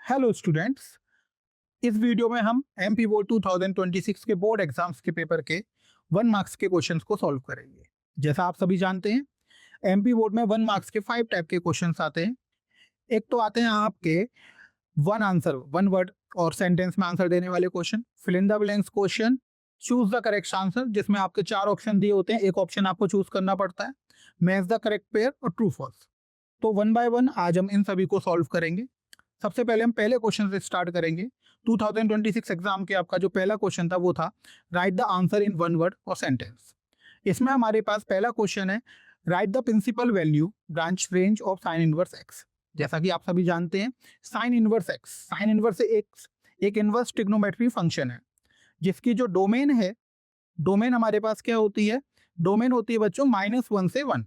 Hello students. इस video में हम एमपी बोर्ड 2026 के बोर्ड एग्जाम्स के पेपर के 1 मार्क्स के क्वेश्चंस को सॉल्व करेंगे। जैसा आप सभी जानते हैं, एमपी बोर्ड में 1 मार्क्स के 5 टाइप के क्वेश्चंस आते हैं। एक तो आते हैं आपके वन आंसर, वन वर्ड और सेंटेंस में आंसर देने वाले question, fill in the blanks question, choose the correct answer, जिसमें आपके 4 ऑप्शन दिए होते हैं, एक ऑप्शन आपको चूज करना पड़ता है, मैच द करेक्ट पेयर और ट्रू फॉल्स। तो वन बाय वन आज हम इन सभी को सॉल्व करेंगे। सबसे पहले हम पहले क्वेश्चन से स्टार्ट करेंगे। 2026 एग्जाम के आपका जो पहला क्वेश्चन था वो था write the answer in one word और सेंटेंस। इसमें हमारे पास पहला क्वेश्चन है write the principal value branch range of sine inverse x. जैसा कि आप सभी जानते हैं, sine inverse x, sine inverse x एक इनवर्स ट्रिग्नोमेट्री फंक्शन है जिसकी जो डोमेन है, डोमेन हमारे पास क्या होती है, डोमेन होती है बच्चों -1 से 1।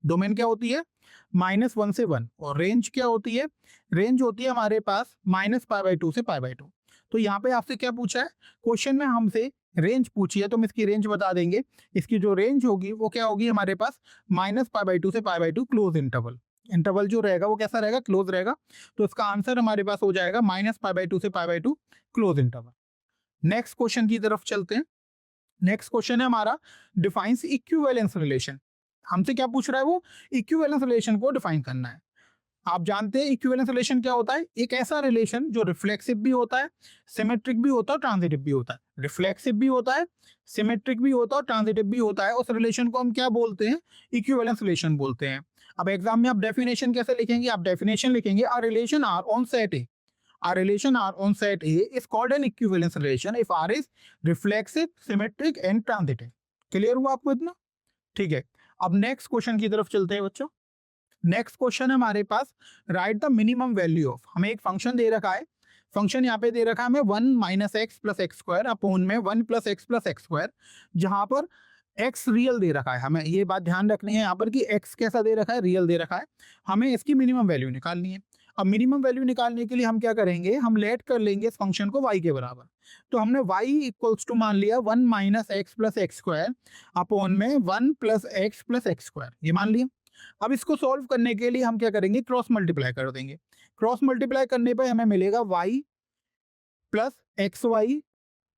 डोमेन क्या होती है, -1 से 1। और रेंज क्या होती है, रेंज होती है हमारे पास -π/2 से π/2। तो यहाँ पे आपसे क्या पूछा है, क्वेश्चन में हमसे रेंज पूछी है तो हम इसकी रेंज बता देंगे। इसकी जो रेंज होगी वो क्या होगी हमारे पास, -π/2 से π/2 क्लोज इंटरवल। इंटरवल जो रहेगा वो कैसा रहेगा, क्लोज रहेगा। तो इसका आंसर हमारे पास हो जाएगा -π/2 से π/2 क्लोज इंटरवल। नेक्स्ट क्वेश्चन की तरफ चलते हैं। नेक्स्ट क्वेश्चन है हमारा डिफाइंस इक्विवेलेंस रिलेशन। हमसे क्या पूछ रहा है, वो इक्विवेलेंस रिलेशन को डिफाइन करना है। आप जानते हैं इक्विवेलेंस रिलेशन क्या होता है, एक ऐसा रिलेशन जो रिफ्लेक्सिव भी होता है, सिमेट्रिक भी होता है, ट्रांजिटिव भी होता है। रिफ्लेक्सिव भी होता है, सिमेट्रिक भी होता है और ट्रांजिटिव भी होता है। उस रिलेशन को हम क्या बोलते हैं, इक्विवेलेंस रिलेशन बोलते हैं। अब एग्जाम में आप डेफिनेशन कैसे लिखेंगे, आप डेफिनेशन लिखेंगे a relation R on set A, a relation R on set A is called an equivalence relation if R is reflexive, symmetric and transitive। Clear हुआ आपको इतना? ठीक है, अब नेक्स्ट क्वेश्चन की तरफ चलते हैं बच्चों। नेक्स्ट क्वेश्चन है हमारे पास right the minimum value of, हमें एक फंक्शन दे रखा है, फंक्शन यहाँ पे दे रखा है हमें 1 - x + x² अपॉन में 1 + x + x², जहां पर x रियल दे रखा है। हमें ये बात ध्यान रखनी है यहाँ पर कि x कैसा दे रखा है, रियल दे रखा है। हमें इसकी मिनिमम वैल्यू निकालनी है। अब मिनिमम वैल्यू निकालने के लिए हम क्या करेंगे, हम लेट कर लेंगे इस फंक्शन को y के बराबर। तो हमने y इक्वल्स टू मान लिया 1 - x + x² अपॉन में 1 + x + x², ये मान लिया। अब इसको सॉल्व करने के लिए हम क्या करेंगे, क्रॉस मल्टीप्लाई कर देंगे। क्रॉस मल्टीप्लाई करने पर हमें मिलेगा y + xy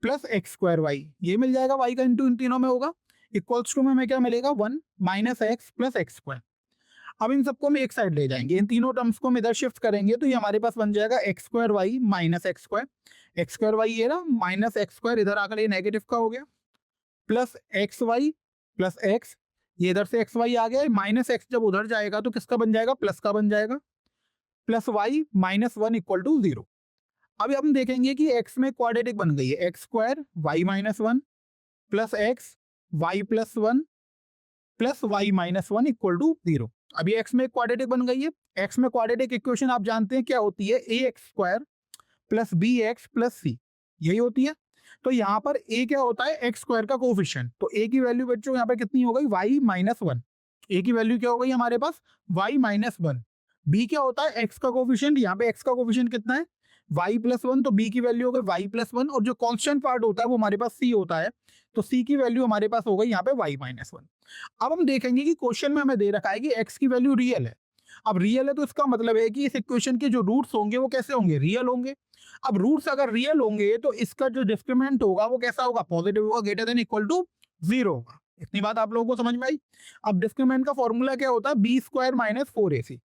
+ x²y, ये मिल जाएगा, y का इंटू इन तीनों में होगा, इक्वल्स टू में हमें क्या मिलेगा 1 - x + x²। अब इन सबको हम एक साइड ले जाएंगे, इन तीनों टर्म्स को हम इधर शिफ्ट करेंगे तो ये हमारे पास बन जाएगा x²y - x²। x²y ये ना, -x² इधर आकर ये नेगेटिव का हो गया, प्लस xy + x, ये इधर से xy आ गया, -x जब उधर जाएगा तो किसका बन जाएगा, प्लस का बन जाएगा, प्लस y - 1 = 0। अभी हम देखेंगे कि x में क्वाड्रेटिक बन गई है, x² y - 1 plus x y + 1 plus y - 1 = 0। अभी x में क्वाड्रेटिक बन गई है। x में क्वाड्रेटिक इक्वेशन आप जानते हैं क्या होती है, ax² + bx + c, यही होती है। तो यहाँ पर a क्या होता है, x² का कोफिशिएंट। तो a की वैल्यू बच्चों यहाँ पे कितनी हो गई, y - 1। a की वैल्यू क्या हो गई हमारे पास, y - 1। b क्या होता है, x का कोफिशिएंट, यहाँ पे x का कोफिशिएंट कितना है, y + 1, तो b की वैल्यू हो गई y + 1, और जो कांस्टेंट पार्ट होता है वो हमारे पास c होता है, तो c की वैल्यू हमारे पास हो गई यहाँ पे y - 1। अब हम देखेंगे कि क्वेश्चन में हमें दे रखा है कि x की वैल्यू रियल है। अब रियल है तो इसका मतलब है कि इस इक्वेशन के जो रूट्स होंगे वो कैसे होंगे, रियल होंगे। अब रूट्स अगर रियल होंगे तो इसका जो डिस्क्रिमिनेंट होगा वो कैसा होगा, पॉजिटिव होगा, ग्रेटर देन इक्वल टू 0 होगा। इतनी बात आप लोगों को समझ में आई। अब डिस्क्रिमिनेंट का फॉर्मूला क्या होता है, b² - 4ac।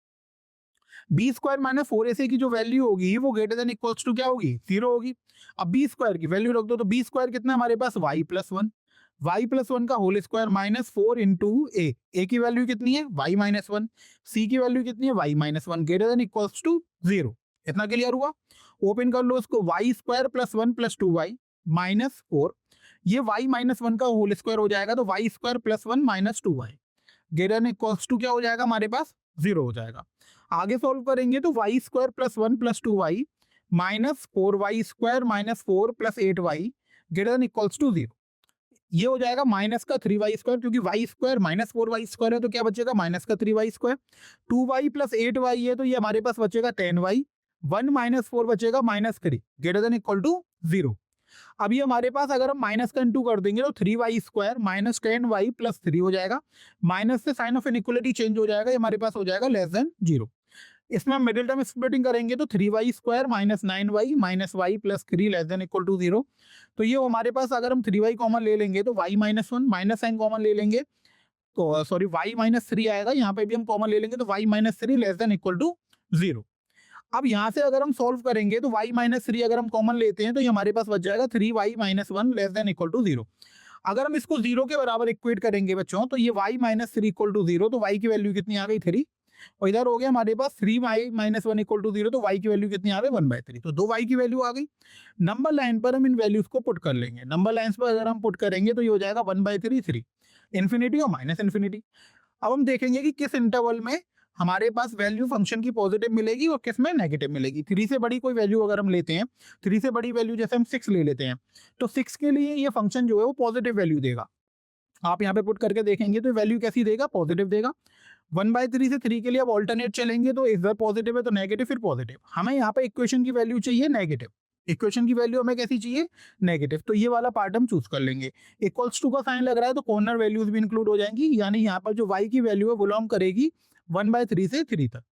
b² - 4ac की जो वैल्यू होगी वो ग्रेटर देन इक्वल्स टू क्या होगी, 0 होगी। अब b² की वैल्यू रख दो, तो b² कितना है हमारे पास, y + 1, y + 1 का होल स्क्वायर -4 × a की वैल्यू कितनी है, y - 1, c की वैल्यू कितनी है, y - 1, greater than equals to 0। इतना क्लियर हुआ। ओपन कर लो इसको, y² + 1 + 2y -4, ये y - 1 का होल स्क्वायर हो जाएगा, तो y² + 1 - 2y greater than equals to क्या हो जाएगा हमारे पास, 0 हो जाएगा। आगे सॉल्व करेंगे तो y² + 1 + 2y -4y² - 4 + 8y greater than equals to 0। ये हो जाएगा माइनस का 3y², क्योंकि y² - 4y² है तो क्या बचेगा, माइनस का 3y²। 2y + 8y है तो ये हमारे पास बचेगा 10y, 1 - 4 बचेगा -3 ग्रेटर देन इक्वल टू 0। अभी हमारे पास अगर हम माइनस का इंटू कर देंगे तो 3y² - 10y + 3 हो जाएगा। माइनस से साइन ऑफ इनइक्वालिटी चेंज हो जाएगा, ये हमारे पास हो जाएगा <0। इसमें हम मिडिल टर्म स्प्लिटिंग करेंगे तो 3y² minus 9y minus y plus 3 less than equal to 0। तो ये हमारे पास अगर हम 3y कॉमन ले लेंगे तो y minus 1 minus sign common ले लेंगे तो सॉरी y माइनस 3 आएगा, यहाँ पे भी हम कॉमन ले लेंगे तो y minus 3 less than equal to 0। अब यहाँ से अगर हम सॉल्व करेंगे तो y माइनस 3 अगर हम कॉमन लेते हैं तो ये हमारे पास बच जाएगा 3y minus 1 less than equal to 0। अगर हम इसको 0 के बराबर इक्वेट करेंगे बच्चों तो ये y माइनस 3 इक्वल टू 0, तो y की वैल्यू कितनी आ गई 3, और इधर हो गया हमारे पास 3y माइनस 1 इक्वल टू 0, तो y की वैल्यू कितनी आ गई 1/3। तो 2y की वैल्यू आ गई। नंबर लाइन पर हम इन वैल्यूज को पुट कर लेंगे। नंबर लाइन पर अगर हम पुट करेंगे तो ये हो जाएगा 1/3 3 इन्फिनिटी और माइनस इन्फिनिटी। अब हम देखेंगे कि किस इंटरवल में हमारे पास वैल्यू फंक्शन की पॉजिटिव मिलेगी और किस में नेगेटिव मिलेगी। 3 से बड़ी कोई वैल्यू अगर हम लेते हैं, 3 से बड़ी वैल्यू जैसे हम 6 ले लेते हैं, तो 6 के लिए ये फंक्शन जो है वो पॉजिटिव वैल्यू देगा। आप यहाँ पे पुट करके देखेंगे तो वैल्यू कैसी देगा, पॉजिटिव देगा। 1/3 से 3 के लिए अब ऑल्टरनेट चलेंगे तो इधर पॉजिटिव है तो नेगेटिव, फिर पॉजिटिव। हमें यहाँ पे इक्वेशन की वैल्यू चाहिए नेगेटिव, इक्वेशन की वैल्यू हमें कैसी चाहिए, नेगेटिव। तो ये वाला पार्ट हम चूज कर लेंगे। इक्वल्स टू का साइन लग रहा है तो कॉर्नर वैल्यूज भी इंक्लूड हो जाएंगी, यानी यहाँ पर जो y की वैल्यू है बिलोंग करेगी 1/3 से 3 तक।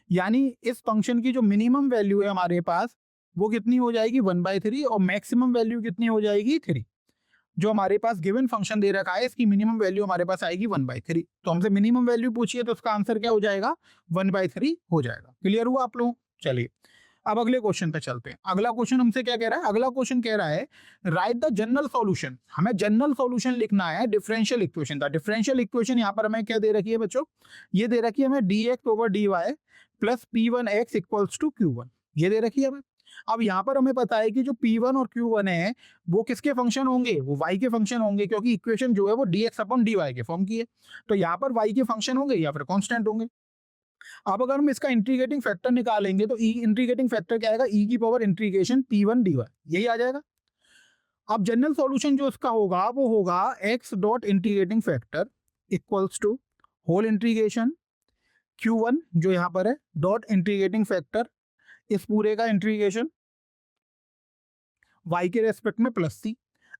यानी इस फंक्शन की जो मिनिमम वैल्यू है हमारे पास वो कितनी हो जाएगी 1/3 और मैक्सिमम वैल्यू कितनी हो जाएगी 3। जो हमारे पास गिवन फंक्शन दे रखा है इसकी मिनिमम वैल्यू हमारे पास आएगी 1/3। तो हमसे मिनिमम वैल्यू पूछिए तो उसका आंसर क्या हो जाएगा 1/3 हो जाएगा। क्लियर हुआ आप लोग? चलिए अब अगले क्वेश्चन पे चलते हैं। अगला क्वेश्चन हमसे क्या कह रहा है, अगला क्वेश्चन कह रहा है राइट द जनरल सॉल्यूशन। हमें जनरल सॉल्यूशन लिखना है डिफरेंशियल इक्वेशन का। डिफरेंशियल इक्वेशन यहाँ पर हमें क्या दे रखी है बच्चों, ये दे रखी है हमें dx/dy plus p1x equals to q1, ये दे रखी है हमें। अब यहाँ पर हमें पता है कि जो p1 और q1 है वो किसके फंक्शन होंगे, वो y के फंक्शन होंगे, क्योंकि इक्वेशन जो है वो dx/dy के फॉर्म की है। तो यहाँ पर y के फंक्शन होंगे या फिर कांस्टेंट होंगे। अब अगर हम इसका इंटीग्रेटिंग फैक्टर निकालेंगे तो इंटीग्रेटिंग फैक्टर क्या आएगा, e की पावर इंटीग्रेशन p1 dy, यही आ जाएगा। अब जनरल सॉल्यूशन जो इसका होगा वो होगा x dot integrating factor equals to whole integration q1 जो यहाँ पर है डॉट इंटीग्रेटिंग फैक्टर इस पूरे का इंटीग्रेशन y के रेस्पेक्ट में प्लस c।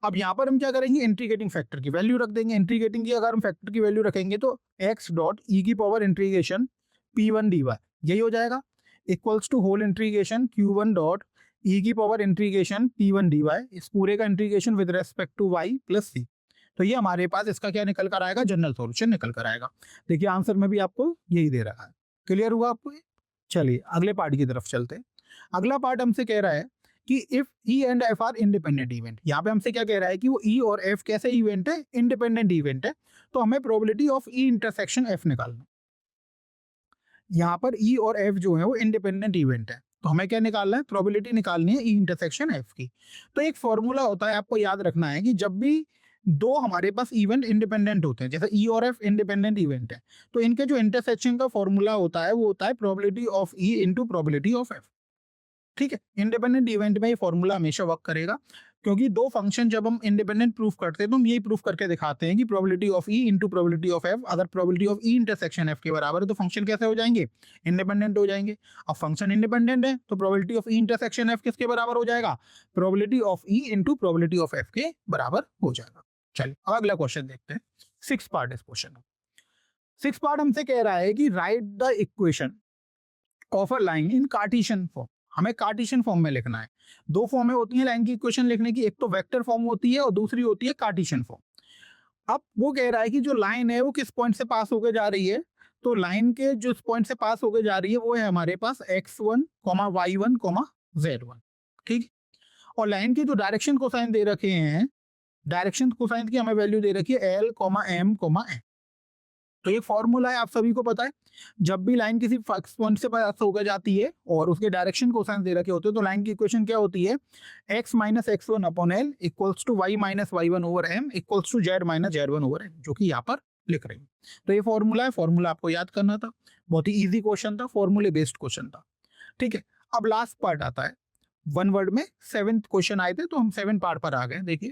अब यहाँ पर हम क्या करेंगे, इंटीग्रेटिंग फैक्टर की वैल्यू रख देंगे। इंटीग्रेटिंग की अगर हम फैक्टर की वैल्यू रखेंगे तो x डॉट e की पावर इंटीग्रेशन p1 dy यही हो जाएगा equals to whole integration q1 dot e की पावर इंटीग्रेशन p1 dy इस पूरे का integration with respect to y plus c। तो ये हमारे पास इसका क्या निकल कर आएगा, जनरल सॉल्यूशन निकल कर आएगा। देखिए आंसर में भी आपको यही दे रहा है। क्लियर हुआ आपको? चलिए अगले पार्ट की तरफ चलते हैं। अगला पार्ट हमसे कह रहा है कि if E and F are independent event. यहाँ पे हमसे क्या कह रहा है कि वो E और F कैसे इवेंट है, इंडिपेंडेंट इवेंट है। तो हमें probability of E intersection F निकालना। यहाँ पर E और F जो है वो इंडिपेंडेंट इवेंट है, तो हमें क्या निकालना है, प्रोबेबिलिटी निकालनी है E इंटरसेक्शन F की। तो एक फॉर्मूला होता है, आपको याद रखना है कि जब भी दो हमारे पास इवेंट इंडिपेंडेंट होते हैं, जैसे E और F इंडिपेंडेंट इवेंट है, तो इनके जो इंटरसेक्शन का फॉर्मूला होता है वो होता है probability of E into probability of F। ठीक है, इंडिपेंडेंट इवेंट में ये फॉर्मूला हमेशा वर्क करेगा, क्योंकि दो फंक्शन जब हम इंडिपेंडेंट प्रूफ करते हैं तो हम यही प्रूफ करके दिखाते हैं कि probability of E into probability of F, अगर probability of E intersection F के बराबर है तो फंक्शन कैसे हो जाएंगे, इंडिपेंडेंट हो जाएंगे। अब फंक्शन इंडिपेंडेंट है तो probability of E intersection F किसके बराबर हो जाएगा, probability of E into probability of F के बराबर हो जाएगा। चलिए अब अगला क्वेश्चन देखते हैं। 6 पार्ट इस क्वेश्चन। 6 पार्ट हमसे कह रहा है कि right the equation of a line in Cartesian form. हमें कार्टेशियन फॉर्म में लिखना है। दो फॉर्में होती हैं लाइन की इक्वेशन लिखने की, एक तो वेक्टर फॉर्म होती है और दूसरी होती है कार्टेशियन फॉर्म। अब वो कह रहा है कि जो लाइन है वो किस पॉइंट से पास होकर जा रही है, तो लाइन के जो पॉइंट से पास होकर जा रही है वो है हमारे पास x1, y1, z1। ठीक, और लाइन की जो डायरेक्शन कोसाइन दे रखे हैं, डायरेक्शन कोसाइन की हमें वैल्यू दे रखी है l, m, n। तो ये फॉर्मूला है, आप सभी को पता है, जब भी लाइन किसी फिक्स पॉइंट से पास होकर जाती है और उसके डायरेक्शन कोसाइन दे रखे होते हैं तो लाइन की इक्वेशन क्या होती है, x minus x1 upon l equals to y minus y1 over m equals to z minus z1 over m, जो कि यहाँ पर लिख रहे हैं। तो ये फॉर्मूला है, फॉर्मूला आपको याद करना था। बहुत ही ईजी क्वेश्चन था, फॉर्मूले बेस्ड क्वेश्चन था। ठीक है, अब लास्ट पार्ट आता है। वन वर्ड में 7 क्वेश्चन आए थे तो हम 7 पार्ट पर आ गए। देखिए,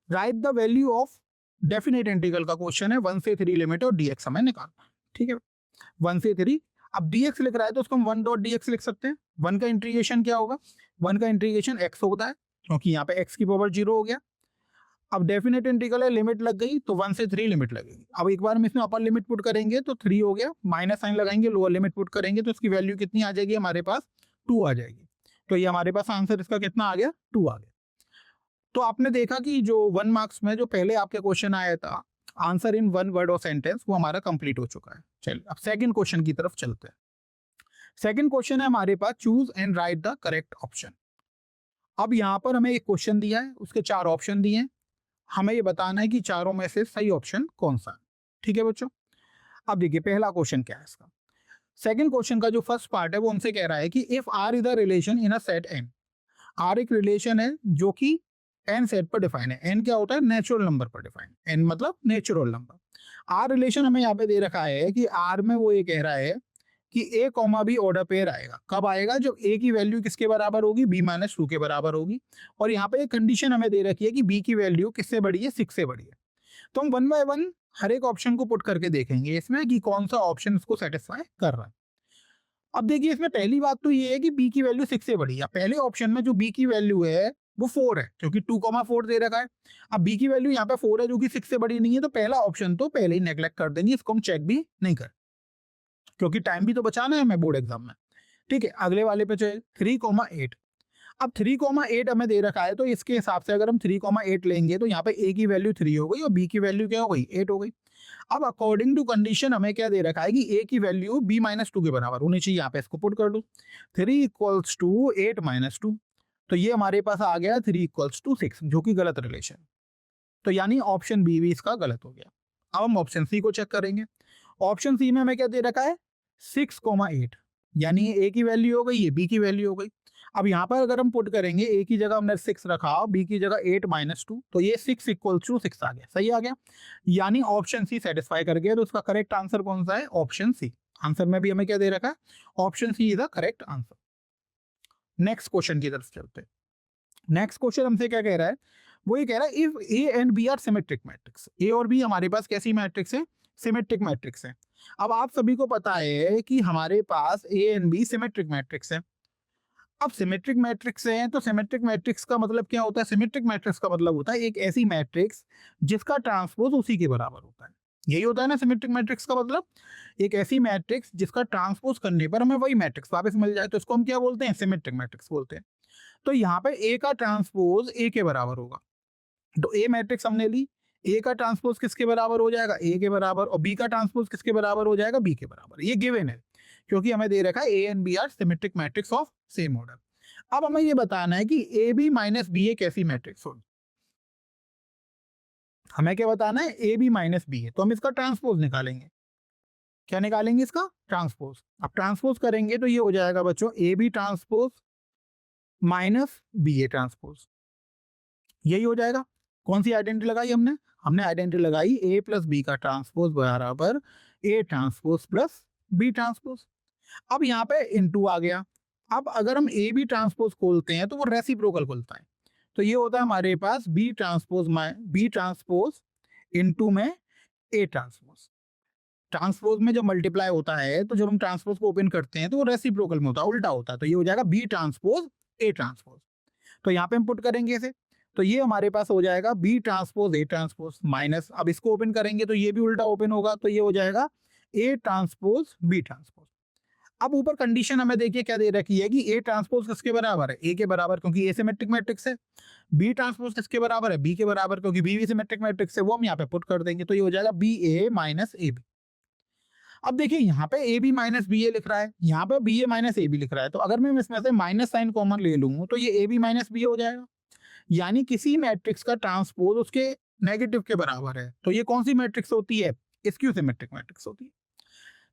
right the value of definite integral का क्वेश्चन है, 1 से 3 लिमिट और dx हमें निकालना। ठीक है, 1 से 3। अब dx लिख रहा है तो उसको हम 1 डॉट dx लिख सकते हैं। 1 का इंटीग्रेशन क्या होगा, 1 का इंटीग्रेशन x होता है, क्योंकि यहाँ पे x की पावर 0 हो गया। अब डेफिनेट इंटीग्रल है, लिमिट लग गई तो 1 से 3 लिमिट लगेगी। अब एक बार हम इसमें अपर लिमिट पुट करेंगे तो 3 हो गया, माइनस साइन लगाएंगे, लोअर लिमिट पुट करेंगे तो इसकी वैल्यू कितनी आ जाएगी हमारे पास, 2 आ जाएगी। तो ये हमारे पास आंसर इसका कितना आ गया, 2 आ गया। तो आपने देखा कि जो 1 मार्क्स में जो पहले आपके क्वेश्चन आया था आंसर इन 1 वर्ड और सेंटेंस, वो हमारा कंप्लीट हो चुका है। चलिए अब सेकंड क्वेश्चन की तरफ चलते हैं। सेकंड क्वेश्चन है हमारे पास, choose and write the correct option. अब यहाँ पर हमें एक क्वेश्चन दिया है, उसके 4 ऑप्शन दिए हैं, हमें ये बताना है कि चारों में से सही ऑप्शन कौन सा है। ठीक है बच्चों, अब देखिए पहला क्वेश्चन क्या है इसका। सेकंड क्वेश्चन का जो फर्स्ट पार्ट है वो हमसे कह रहा है कि if R is a relation in a set N, R एक रिलेशन है जो कि एन सेट पर डिफाइन है। एन क्या होता है, नेचुरल नंबर पर डिफाइन, एन मतलब नेचुरल नंबर। आर रिलेशन हमें यहाँ पे दे रखा है कि आर में वो ये कह रहा है कि ए कॉमा बी ऑर्डर पेयर आएगा। कब आएगा, जब ए की वैल्यू किसके बराबर होगी, बी माइनस 2 के बराबर होगी। और यहाँ पे एक कंडीशन हमें दे रखी है कि बी की वैल्यू किससे बड़ी है, 6 से बड़ी है। तो हम 1 बाय 1 हर एक ऑप्शन को पुट करके देखेंगे इसमें कि कौन सा ऑप्शन इसको सेटिस्फाई कर रहा है। अब देखिए इसमें पहली बात तो ये है कि बी की वैल्यू 6 से बड़ी है। पहले ऑप्शन में जो बी की वैल्यू है वो 4 है, क्योंकि 2,4 दे रखा है। अब बी की वैल्यू यहाँ पे 4 है जो कि 6 से बड़ी नहीं है, तो पहला ऑप्शन तो पहले ही नेग्लेक्ट कर देंगे, इसको हम चेक भी नहीं कर, क्योंकि टाइम भी तो बचाना है हमें बोर्ड एग्जाम में। ठीक है, अगले वाले पे चले 3,8। अब 3,8 हमें दे रखा है, तो इसके हिसाब से अगर हम 3,8 लेंगे तो यहाँ पे ए की वैल्यू 3 हो गई और बी की वैल्यू क्या हो गई, 8 हो गई। अब अकॉर्डिंग टू कंडीशन हमें क्या दे रखा है कि ए की वैल्यू बी माइनस 2 के बराबर होनी चाहिए। यहाँ पे इसको पुट कर दो, 3 इक्वल्स टू 8 माइनस 2, तो ये हमारे पास आ गया 3 इक्वल्स टू 6, जो कि गलत रिलेशन। तो यानी ऑप्शन बी भी इसका गलत हो गया। अब हम ऑप्शन सी को चेक करेंगे। ऑप्शन सी में हमें क्या दे रखा है, 6,8, यानी ए की वैल्यू हो गई, ये बी की वैल्यू हो गई। अब यहाँ पर अगर हम पुट करेंगे, ए की जगह हमने 6 रखा, बी की जगह 8 माइनस 2, तो ये 6 इक्वल्स टू 6 आ गया, सही आ गया। यानी ऑप्शन सी सेटिस्फाई कर गया। तो उसका करेक्ट आंसर कौन सा है, ऑप्शन सी। आंसर में भी हमें क्या दे रखा है, option C is the correct answer. Next question की तरफ चलते हैं। नेक्स्ट क्वेश्चन हमसे क्या कह रहा है, वो ये कह रहा है if A and B are symmetric matrix. A और बी हमारे पास कैसी मैट्रिक्स है, सिमेट्रिक मैट्रिक्स है। अब आप सभी को पता है कि हमारे पास A and B symmetric matrix है। अब सिमेट्रिक मैट्रिक्स है तो सिमेट्रिक मैट्रिक्स का मतलब क्या होता है, सिमेट्रिक मैट्रिक्स का मतलब होता है एक ऐसी मैट्रिक्स जिसका ट्रांसपोज उसी के बराबर होता है। यही होता है ना सिमेट्रिक मैट्रिक्स का मतलब, एक ऐसी मैट्रिक्स जिसका ट्रांसपोज करने पर हमें वही मैट्रिक्स वापस मिल जाए, तो इसको हम क्या बोलते हैं, सिमेट्रिक मैट्रिक्स बोलते हैं। तो यहाँ पे ए का ट्रांसपोज ए के बराबर होगा। तो ए मैट्रिक्स हमने ली, ए का ट्रांसपोज किसके बराबर हो जाएगा, ए के बराबर, और बी का ट्रांसपोज किसके बराबर हो जाएगा, बी के बराबर। ये गिवन है क्योंकि हमें दे रखा है A and B are symmetric matrix of same order. अब हमें ये बताना है कि A B minus B A कैसी मैट्रिक्स होगी। हमें क्या बताना है, A B minus B A, तो हम इसका ट्रांसपोज निकालेंगे। क्या निकालेंगे, इसका ट्रांसपोज। अब ट्रांसपोज करेंगे तो ये हो जाएगा बच्चों A B transpose minus B A transpose, यही हो जाएगा। कौन सी आइडेंटिटी लगाई हमने, हमने आइडेंटिटी लगाई ए प्लस बी का ट्रांसपोज बराबर A transpose plus B transpose. अब यहाँ पे इनटू आ गया। अब अगर हम ए बी ट्रांसपोज खोलते हैं तो वो रेसिप्रोकल खुलता है, तो ये होता है हमारे पास बी ट्रांसपोज इनटू में ए ट्रांसपोज। ट्रांसपोज में जब मल्टीप्लाई होता है तो जब हम ट्रांसपोज को ओपन करते हैं तो वो रेसिप्रोकल में होता है, उल्टा होता है। तो ये हो जाएगा बी ट्रांसपोज ए ट्रांसपोज। तो यहाँ पे हम पुट करेंगे इसे, तो ये हमारे पास हो जाएगा B transpose A transpose minus, अब इसको ओपन करेंगे तो ये भी उल्टा ओपन होगा, तो ये हो जाएगा ए ट्रांसपोज बी ट्रांसपोज। अब ऊपर कंडीशन हमें देखिए क्या दे रखी है कि ए ट्रांसपोज किसके बराबर है, ए के बराबर, क्योंकि ए सिमेट्रिक मैट्रिक्स है। बी ट्रांसपोज किसके बराबर है, बी के बराबर, क्योंकि बी भी सिमेट्रिक मैट्रिक्स है, वो हम यहाँ पे पुट कर देंगे। तो ये हो जाएगा B A minus A B. अब देखिए यहाँ पे A B minus B A लिख रहा है, यहाँ पे B A minus A B लिख रहा है, तो अगर मैं इसमें से माइनस साइन कॉमन ले लूँ तो ये ए बी माइनस बी हो जाएगा। यानी किसी मैट्रिक्स का ट्रांसपोज उसके नेगेटिव के बराबर है। तो ये कौन सी मैट्रिक्स होती है, स्क्यू सिमेट्रिक मैट्रिक्स होती है।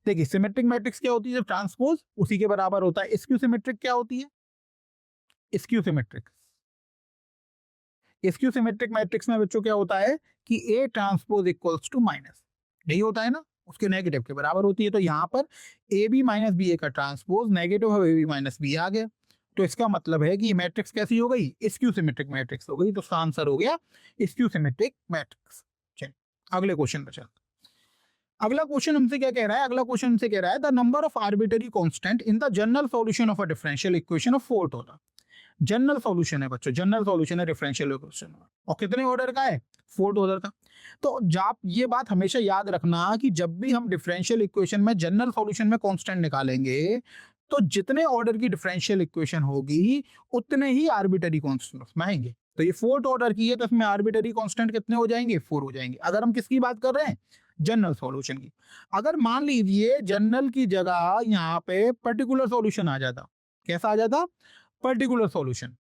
देखिए सिमेट्रिक मैट्रिक्स क्या होती है, जब ट्रांसपोज उसी के बराबर होता है। स्क्यू सिमेट्रिक क्या होती है, स्क्यू सिमेट्रिक मैट्रिक्स में बच्चों क्या होता है कि A transpose equals to minus, यही होता है ना, उसके नेगेटिव के बराबर होती है। तो यहाँ पर ए बी माइनस बी ए का ट्रांसपोज नेगेटिव है, ए बी माइनस बी आ गया, तो इसका मतलब है कि ये मैट्रिक्स कैसी हो गई, स्क्यू सिमेट्रिक मैट्रिक्स हो गई। तो इसका आंसर हो गया स्क्यू सिमेट्रिक मैट्रिक्स। चलिए अगले क्वेश्चन पर चलते। अगला क्वेश्चन हमसे क्या कह रहा है, अगला क्वेश्चन हमसे कह रहा है the number of arbitrary constant in the general solution of a differential equation of 4th order. General solution है बच्चों, जनरल सॉल्यूशन है डिफरेंशियल इक्वेशन। और कितने ऑर्डर का है? फोर्थ ऑर्डर का। तो आप ये बात हमेशा याद रखना कि जब भी हम डिफरेंशियल इक्वेशन में जनरल सॉल्यूशन में कांस्टेंट निकालेंगे तो जितने ऑर्डर की डिफरेंशियल इक्वेशन होगी उतने ही आर्बिटरी कांस्टेंट उसमें आएंगे। तो ये फोर्थ ऑर्डर की है तो इसमें आर्बिटरी कांस्टेंट कितने हो जाएंगे? 4 हो जाएंगे। अगर हम किसकी बात कर रहे हैं? जनरल सॉल्यूशन की। अगर मान लीजिए जनरल की जगह यहाँ पे पर्टिकुलर सॉल्यूशन आ जाता, कैसा आ जाता? Particular solution.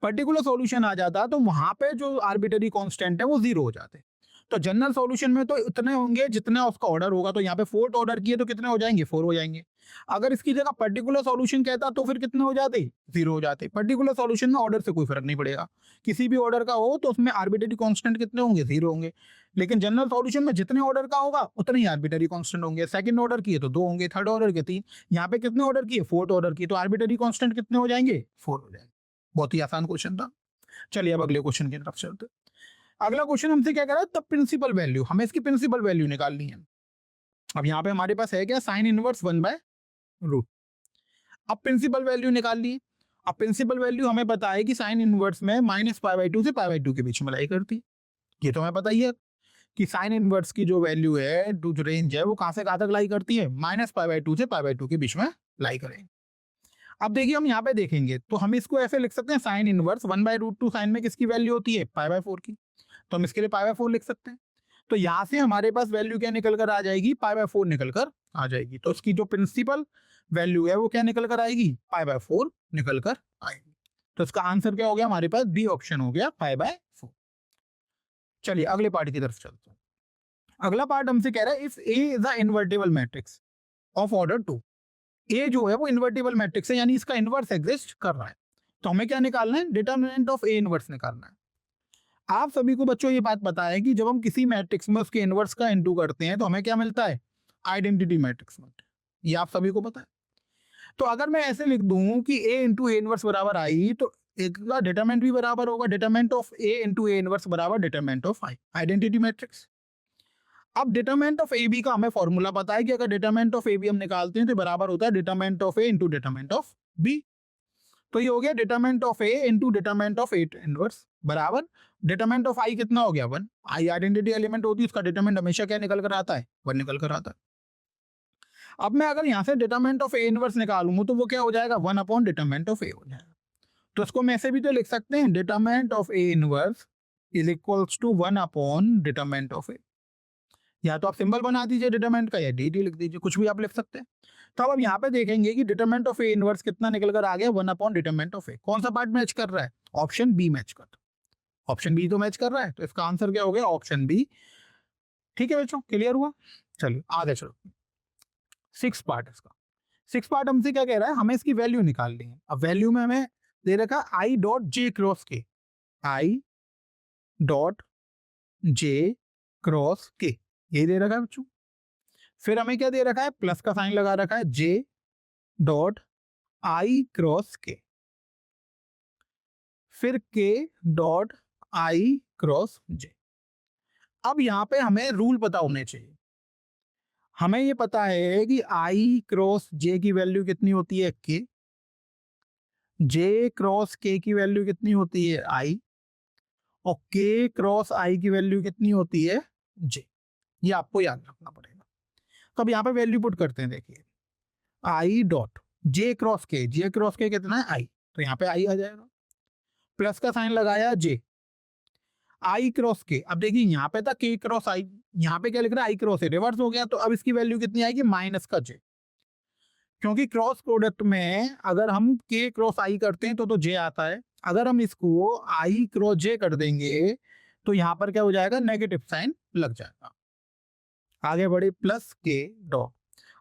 पर्टिकुलर सॉल्यूशन आ जाता तो वहां पे जो आर्बिटरी कांस्टेंट है वो 0 हो जाते। तो जनरल सॉल्यूशन में तो इतने होंगे जितना उसका ऑर्डर होगा, तो यहाँ पे फोर्थ ऑर्डर की है तो कितने हो जाएंगे? 4 हो जाएंगे। अगर इसकी जगह पर्टिकुलर सॉल्यूशन कहता तो फिर कितने हो जाते? 0 हो जाते। पर्टिकुलर सॉल्यूशन में ऑर्डर से कोई फर्क नहीं पड़ेगा, किसी भी ऑर्डर का हो तो उसमें आर्बिटरी कांस्टेंट कितने होंगे? 0 होंगे। लेकिन जनरल सॉल्यूशन में जितने ऑर्डर का होगा उतने ही आर्बिटरी कांस्टेंट होंगे। सेकंड ऑर्डर की है तो 2 होंगे, थर्ड ऑर्डर के 3। यहाँ पे कितने ऑर्डर की है? फोर्थ ऑर्डर की, तो आर्बिटरी कांस्टेंट कितने हो जाएंगे? 4 हो जाएंगे। बहुत ही आसान क्वेश्चन था। चलिए अब अगले क्वेश्चन की तरफ चलते। अगला क्वेश्चन हमसे क्या कह रहा है? तब प्रिंसिपल वैल्यू, हमें इसकी प्रिंसिपल वैल्यू निकालनी है। अब यहाँ पे हमारे पास है क्या? साइन इनवर्स 1/रूट। अब प्रिंसिपल वैल्यू निकालनी है। अब प्रिंसिपल वैल्यू हमें पता है कि साइन इनवर्स में -π/2 से π/2 के बीच में लाई करती है। ये तो हमें पता ही है कि साइन इनवर्स की जो वैल्यू है, जो रेंज है, वो कहां से कहां तक लाई करती है? -π/2 से π/2 के बीच में लाई करेंगे। अब देखिए हम यहाँ पे देखेंगे तो हम इसको ऐसे लिख सकते हैं, साइन इनवर्स 1/√2 साइन में किसकी वैल्यू होती है? π/4 की। तो हम इसके लिए π/4 लिख सकते हैं। तो यहाँ से हमारे पास वैल्यू क्या निकल कर आ जाएगी? π/4 निकल कर आ जाएगी। तो इसकी जो प्रिंसिपल वैल्यू है वो क्या निकल कर आएगी? π/4 निकल कर आएगी। तो इसका आंसर क्या हो गया हमारे पास? बी ऑप्शन हो गया, π/4। चलिए अगले पार्ट की तरफ चलते हैं। अगला पार्ट हमसे कह रहा है if A is a invertible matrix of order 2। ए जो है वो इन्वर्टिबल मैट्रिक्स है, यानी इसका इनवर्स एग्जिस्ट कर रहा है। तो हमें क्या निकालना है? डिटरमिनेंट ऑफ ए इनवर्स निकालना है। आप सभी को बच्चों ये बात पता है कि जब हम किसी मैट्रिक्स में उसके इनवर्स का इनटू करते हैं तो हमें क्या मिलता है? आइडेंटिटी मैट्रिक्स मिलता है। ये आप सभी को पता है। तो अगर मैं ऐसे लिख दूं कि ए इंटू ए इनवर्स बराबर आई, तो एक का डिटरमिनेंट भी बराबर होगा determinant of A into A inverse बराबर determinant of I, identity matrix. अब डिटरमिनेंट ऑफ ए बी का हमें फॉर्मूला पता है कि अगर डिटरमिनेंट ऑफ ए बी हम निकालते हैं तो बराबर होता है determinant of A into determinant of B. तो ये हो गया determinant of A into determinant of A inverse बराबर डिटरमिनेंट ऑफ आई कितना हो गया? 1। आई आइडेंटिटी एलिमेंट होती है, उसका डिटरमिनेंट हमेशा क्या निकल कर आता है? 1 निकल कर आता है। अब मैं अगर यहाँ से डिटरमिनेंट ऑफ ए इनवर्स निकालूं तो वो क्या हो जाएगा? 1 अपॉन डिटरमिनेंट ऑफ ए हो जाएगा। तो इसको मैं ऐसे भी तो लिख सकते हैं, determinant of A inverse is equals to 1 upon determinant of A. या तो आप सिंबल बना दीजिए डिटरमिनेंट का, या डी लिख दीजिए, कुछ भी आप लिख सकते हैं। तो अब हम यहाँ पे देखेंगे कि डिटरमिनेंट ऑफ ए इनवर्स कितना निकल कर आ गया? 1 अपॉन डिटरमिनेंट ऑफ ए। कौन सा पार्ट मैच कर रहा है? ऑप्शन बी मैच कर रहा है। ऑप्शन बी तो मैच कर रहा है, तो इसका आंसर क्या हो गया? Option B. ठीक है बच्चों, क्लियर हुआ? चलिए आगे चलो। 6 पार्ट इसका। 6 पार्ट हमसे क्या कह रहा है? हमें इसकी वैल्यू निकालनी है। अब वैल्यू में हमें दे रखा आई डॉट जे क्रॉस के, आई डॉट जे क्रॉस के, ये दे रखा है बच्चों। फिर हमें क्या दे रखा है? प्लस का साइन लगा रखा है, जे डॉट आई क्रॉस के, फिर के डॉट आई क्रॉस जे। अब यहां पे हमें रूल पता होने चाहिए। हमें ये पता है कि आई क्रॉस जे की वैल्यू कितनी होती है? के। जे क्रॉस के की वैल्यू कितनी होती है? आई। और के क्रॉस आई की वैल्यू कितनी होती है? जे। ये आपको याद रखना पड़ेगा। तो अब यहाँ पे वैल्यू पुट करते हैं। देखिए आई डॉट जे क्रॉस के, जे क्रॉस के कितना है? आई। तो यहाँ पे आई आ जाएगा, प्लस का साइन लगाया जे, आई क्रॉस के। अब देखिए यहाँ पे था के क्रॉस आई, यहाँ पे क्या लिख रहा है? आई क्रॉस है, रिवर्स हो गया। तो अब इसकी वैल्यू कितनी आएगी? माइनस का जे, क्योंकि क्रॉस प्रोडक्ट में अगर हम के क्रॉस आई करते हैं तो जे आता है। अगर हम इसको आई क्रॉस जे कर देंगे तो यहाँ पर क्या हो जाएगा? नेगेटिव साइन लग जाएगा। आगे बढ़े, प्लस के डॉट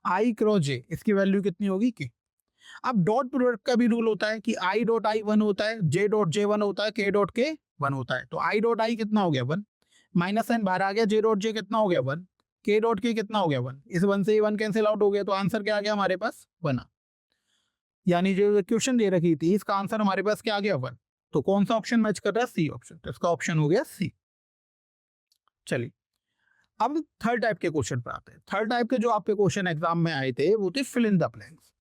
आई क्रॉस जे, इसकी वैल्यू कितनी होगी? के। अब डॉट प्रोडक्ट का भी रूल होता है कि आई डॉट आई 1 होता है, जे डॉट जे 1 होता है, के डॉट के 1 होता है। तो आई डॉट आई कितना हो गया? 1। माइनस साइन बाहर आ गया, जे डॉट जे कितना हो गया? 1। के डॉट के कितना हो गया? 1। इस 1 से 1 कैंसिल आउट हो गया, तो आंसर क्या आ गया हमारे पास? 1। यानी जो क्वेश्चन दे रखी थी इसका आंसर हमारे पास क्या आ गया? 1। तो कौन सा ऑप्शन मैच कर रहा है? C option. तो इसका ऑप्शन हो गया सी। चलिए अब थर्ड टाइप के क्वेश्चन पर आते हैं। थर्ड टाइप के जो आपके क्वेश्चन एग्जाम में आए थे वो थे फिल इन द ब्लैंक्स।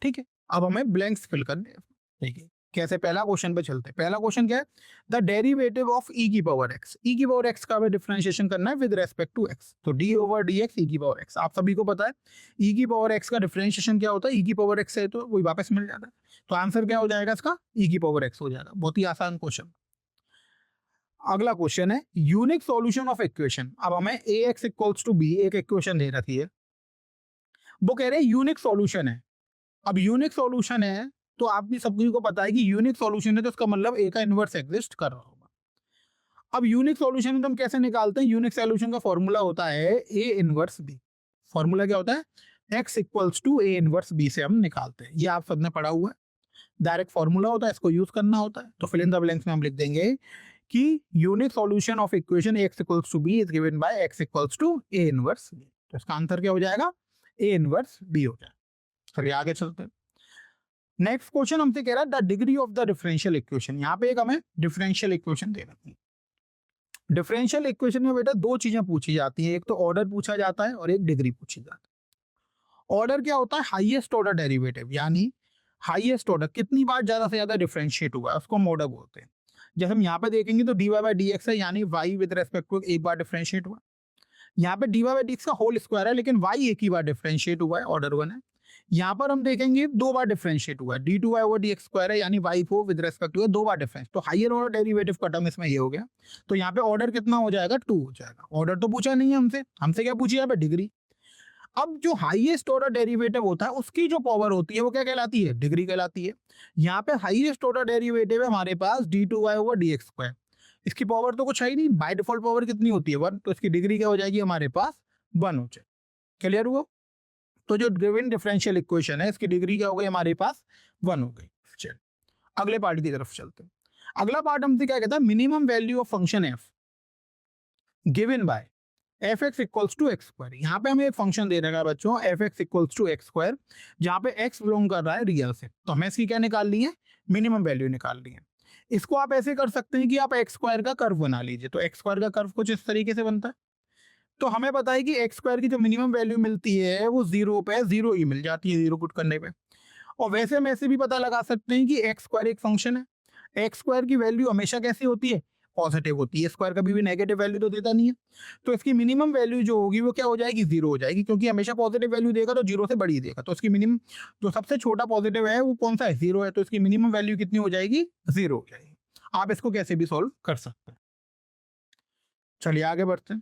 ठीक है, अब हमें ब्लैंक्स फिल करने हैं। देखिए कैसे, पहला क्वेश्चन पे चलते हैं। पहला क्वेश्चन क्या है, द डेरिवेटिव ऑफ ई की पावर एक्स। ई की पावर एक्स का हमें डिफरेंशिएशन करना है विद रेस्पेक्ट टू एक्स, तो डी ओवर डी एक्स ई की पावर एक्स। आप सभी को पता है ई की पावर एक्स का डिफरेंशिएशन क्या होता है, ई की पावर एक्स है तो वही वापस मिल जाता है, तो आंसर क्या हो जाएगा इसका, ई की पावर एक्स हो जाएगा। बहुत ही आसान क्वेश्चन। अगला क्वेश्चन है यूनिक सॉल्यूशन ऑफ इक्वेशन। अब हमें ए एक्स इक्वल्स टू बी एक इक्वेशन दे रखी है, वो कह रहे हैं यूनिक सॉल्यूशन है। अब यूनिक सॉल्यूशन है तो आप भी सभी को पता है कि यूनिक सॉल्यूशन है तो उसका मतलब ए का इनवर्स एग्जिस्ट कर रहा होगा। अब यूनिक सॉल्यूशन हम कैसे निकालते हैं, यूनिक सॉल्यूशन का फॉर्मूला होता है ए इनवर्स बी। फॉर्मूला क्या होता है, X equals to A inverse B से हम निकालते हैं, ये आप सबने पढ़ा हुआ है, डायरेक्ट फॉर्मूला होता है, इसको यूज करना होता है। तो फिल इन द ब्लैंक्स में हम लिख देंगे कि unique solution of equation X equals to B is given by X equals to A inverse B. तो इसका आंसर क्या हो जाएगा, ए इनवर्स बी हो जाएगा। चलिए आगे चलते हैं। नेक्स्ट क्वेश्चन हमसे कह रहा है the degree of the differential equation. यहाँ पे एक हमें डिफरेंशियल इक्वेशन दे रखी है। डिफरेंशियल इक्वेशन में बेटा दो चीजें पूछी जाती है, एक तो ऑर्डर पूछा जाता है और एक डिग्री पूछी जाती है। ऑर्डर क्या होता है, हाईएस्ट ऑर्डर डेरिवेटिव, यानी हाईएस्ट ऑर्डर कितनी बार ज्यादा से ज्यादा डिफरेंशिएट हुआ है उसको हम ऑर्डर बोलते हैं। जैसे हम यहाँ पे देखेंगे तो d y by d x है, यानी वाई विद रेस्पेक्ट टू एक बार डिफरेंशिएट हुआ। यहाँ पे d y by d x का होल स्क्वायर है लेकिन वाई एक ही बार डिफरेंशिएट हुआ है, ऑर्डर 1 है। यहाँ पर हम देखेंगे दो बार डिफरेंशिएट हुआ है, d two Y over D x square है, यानी वाई को विद रेस्पेक्ट टू दो बार डिफरेंस, तो हायर ऑर्डर डेरिवेटिव का टर्म इसमें ये हो गया। तो यहाँ पे ऑर्डर कितना हो जाएगा, 2 हो जाएगा। ऑर्डर तो पूछा नहीं है हमसे, हमसे क्या पूछी यहाँ पे, डिग्री। अब जो हाईएस्ट ऑर्डर डेरिवेटिव होता है उसकी जो पावर होती है वो क्या कहलाती है, डिग्री कहलाती है। यहाँ पे हाईएस्ट ऑर्डर डेरिवेटिव है हमारे पास D two Y over D x square, इसकी पावर तो कुछ है ही नहीं, बाय डिफॉल्ट पावर कितनी होती है 1, तो इसकी डिग्री क्या हो जाएगी हमारे पास 1 हो जाए। क्लियर हुआ। तो जो गिवन डिफरेंशियल इक्वेशन है इसकी डिग्री क्या हो गई हमारे पास 1 हो गई। चलिए अगले पार्ट की तरफ चलते हैं। अगला पार्ट हमसे क्या कहता है, minimum value of function f given by f x equals to x square. यहाँ पे हमें एक फंक्शन दे रखा है बच्चों f x equals to x square, जहाँ पे एक्स बिलोंग कर रहा है रियल से, तो हमें इसकी क्या निकाल ली है, मिनिमम वैल्यू निकाल ली है। इसको आप ऐसे कर सकते हैं कि आप एक्स स्क्वायर का कर्व बना लीजिए, तो एक्स स्क्वायर का कर्व कुछ इस तरीके से बनता है। तो हमें पता है कि एक्स स्क्वायर की जो मिनिमम वैल्यू मिलती है वो 0 पे 0 ही मिल जाती है, 0 पुट करने पे। और वैसे हम ऐसे भी पता लगा सकते हैं कि एक्स स्क्वायर एक फंक्शन है, एक्स स्क्वायर की वैल्यू हमेशा कैसी होती है, पॉजिटिव होती है, स्क्वायर कभी भी नेगेटिव वैल्यू तो देता नहीं है। तो इसकी मिनिमम वैल्यू जो होगी वो क्या हो जाएगी, 0 हो जाएगी, क्योंकि हमेशा पॉजिटिव वैल्यू देगा तो 0 से बड़ी देगा। तो इसकी मिनिमम जो सबसे छोटा पॉजिटिव है वो कौन सा है, 0 है, तो इसकी मिनिमम वैल्यू कितनी हो जाएगी, 0 हो जाएगी। आप इसको कैसे भी सॉल्व कर सकते हैं। चलिए आगे बढ़ते हैं।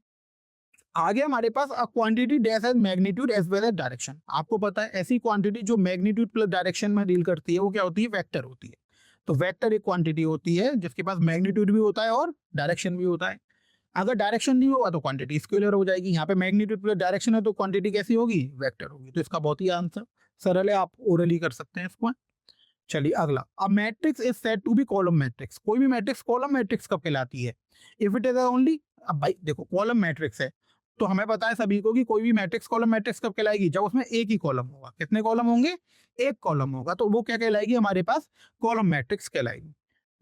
आगे हमारे पास a quantity dash as magnitude as well as direction. आपको पता है ऐसी क्वांटिटी जो मैग्नीट्यूड प्लस डायरेक्शन में डील करती है वो क्या होती है, वेक्टर होती है। तो वेक्टर एक क्वांटिटी होती है जिसके पास मैग्नीट्यूड भी होता है और डायरेक्शन भी होता है। अगर डायरेक्शन नहीं होगा तो क्वांटिटी स्केलर हो जाएगी। यहाँ पे मैग्नीट्यूड प्लस डायरेक्शन है तो क्वांटिटी कैसी होगी, वेक्टर होगी। तो इसका बहुत ही आंसर सरल है, आप ओरली कर सकते हैं इसको। चलिए अगला, अब matrix is said to be column matrix. कोई भी मैट्रिक्स कॉलम मैट्रिक्स कब कहलाती है, इफ इट इज ओनली, अब भाई देखो कॉलम मैट्रिक्स है तो हमें पता है सभी को कि कोई भी मैट्रिक्स कॉलम मैट्रिक्स कब कहलाएगी, जब उसमें एक ही कॉलम होगा। कितने कॉलम होंगे, एक कॉलम होगा, तो वो क्या कहलाएगी हमारे पास, कॉलम मैट्रिक्स कहलाएगी।